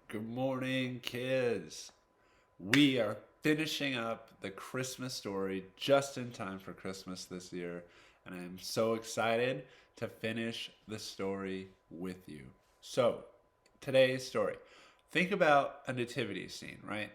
Good morning, kids. We are finishing up the Christmas story just in time for Christmas this year, and I am so excited to finish the story with you. So, today's story. Think about a nativity scene, right?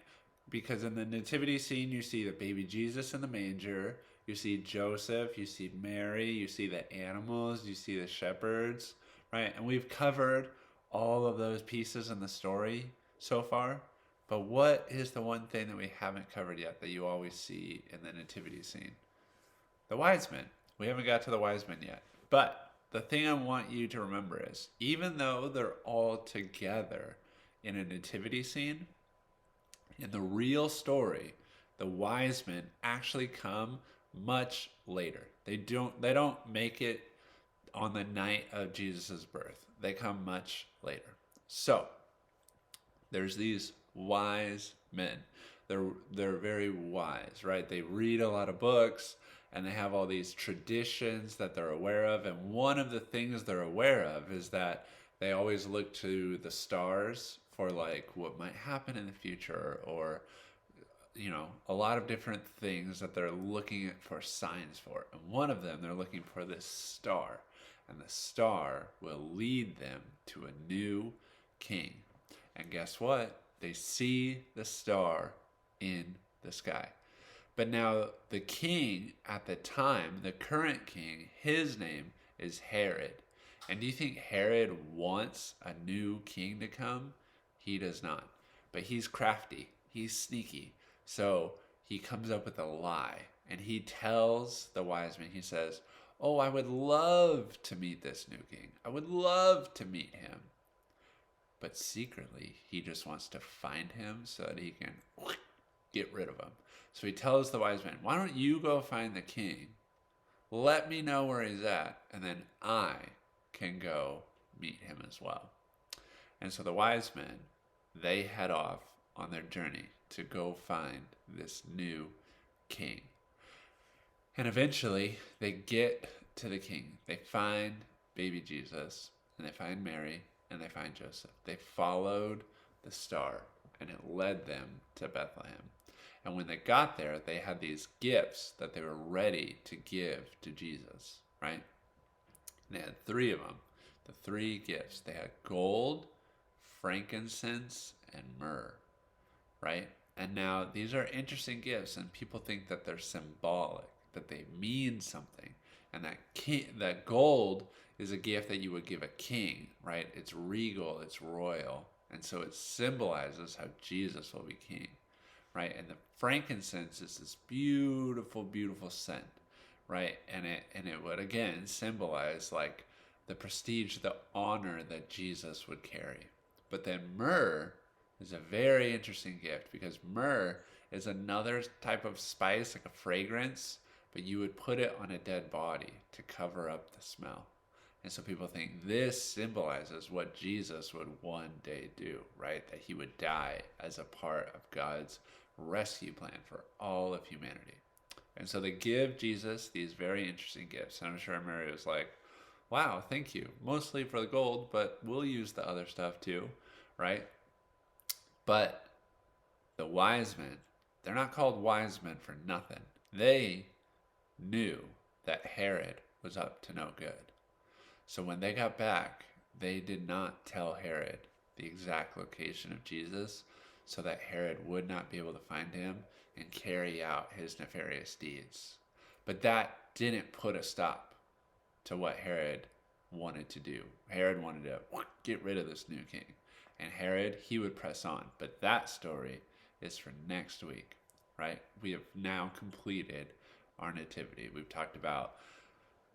Because in the nativity scene, you see the baby Jesus in the manger, you see Joseph, you see Mary, you see the animals, you see the shepherds, right? And we've covered all of those pieces in the story so far. But what is the one thing that we haven't covered yet that you always see in the nativity scene? The wise men. We haven't got to the wise men yet. But the thing I want you to remember is even though they're all together in a nativity scene, in the real story, the wise men actually come much later. They don't make it on the night of Jesus' birth. They come much later. So, there's these wise men. They're very wise, right? They read a lot of books and they have all these traditions that they're aware of. And one of the things they're aware of is that they always look to the stars for like what might happen in the future or a lot of different things that they're looking at for signs for. And one of them they're looking for this star. And the star will lead them to a new king. And guess what? They see the star in the sky. But now the king at the time, the current king, his name is Herod. And do you think Herod wants a new king to come? He does not. But he's crafty. He's sneaky. So he comes up with a lie. And he tells the wise men, he says, "Oh, I would love to meet this new king. I would love to meet him." But secretly, he just wants to find him so that he can get rid of him. So he tells the wise men, "Why don't you go find the king? Let me know where he's at, and then I can go meet him as well." And so the wise men, they head off on their journey to go find this new king. And eventually, they get to the king. They find baby Jesus, and they find Mary, and they find Joseph. They followed the star, and it led them to Bethlehem. And when they got there, they had these gifts that they were ready to give to Jesus, right? And they had three of them. The three gifts. They had gold, frankincense, and myrrh, right? And now these are interesting gifts, and people think that they're symbolic, that they mean something. And that gold is a gift that you would give a king, right? It's regal, it's royal. And so it symbolizes how Jesus will be king, right? And the frankincense is this beautiful, beautiful scent, right? And it would again symbolize like the prestige, the honor that Jesus would carry. But then myrrh is a very interesting gift because myrrh is another type of spice, like a fragrance, but you would put it on a dead body to cover up the smell. And so people think this symbolizes what Jesus would one day do, right? That he would die as a part of God's rescue plan for all of humanity. And so they give Jesus these very interesting gifts. And I'm sure Mary was like, "Wow, thank you. Mostly for the gold, but we'll use the other stuff too," right? But the wise men, they're not called wise men for nothing. They knew that Herod was up to no good. So when they got back, they did not tell Herod the exact location of Jesus so that Herod would not be able to find him and carry out his nefarious deeds. But that didn't put a stop to what Herod wanted to do. Herod wanted to get rid of this new king. And Herod, he would press on. But that story is for next week, right? We have now completed our nativity. We've talked about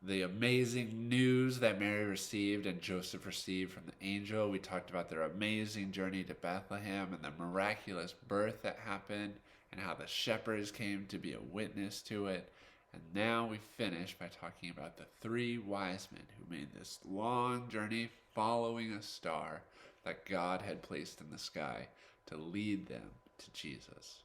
the amazing news that Mary received and Joseph received from the angel. We talked about their amazing journey to Bethlehem and the miraculous birth that happened and how the shepherds came to be a witness to it. And now we finish by talking about the three wise men who made this long journey following a star that God had placed in the sky to lead them to Jesus.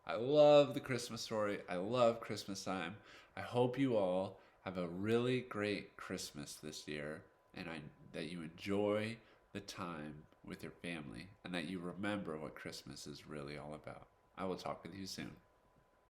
I love the Christmas story. I love Christmas time. I hope you all have a really great Christmas this year and that you enjoy the time with your family and that you remember what Christmas is really all about. I will talk with you soon.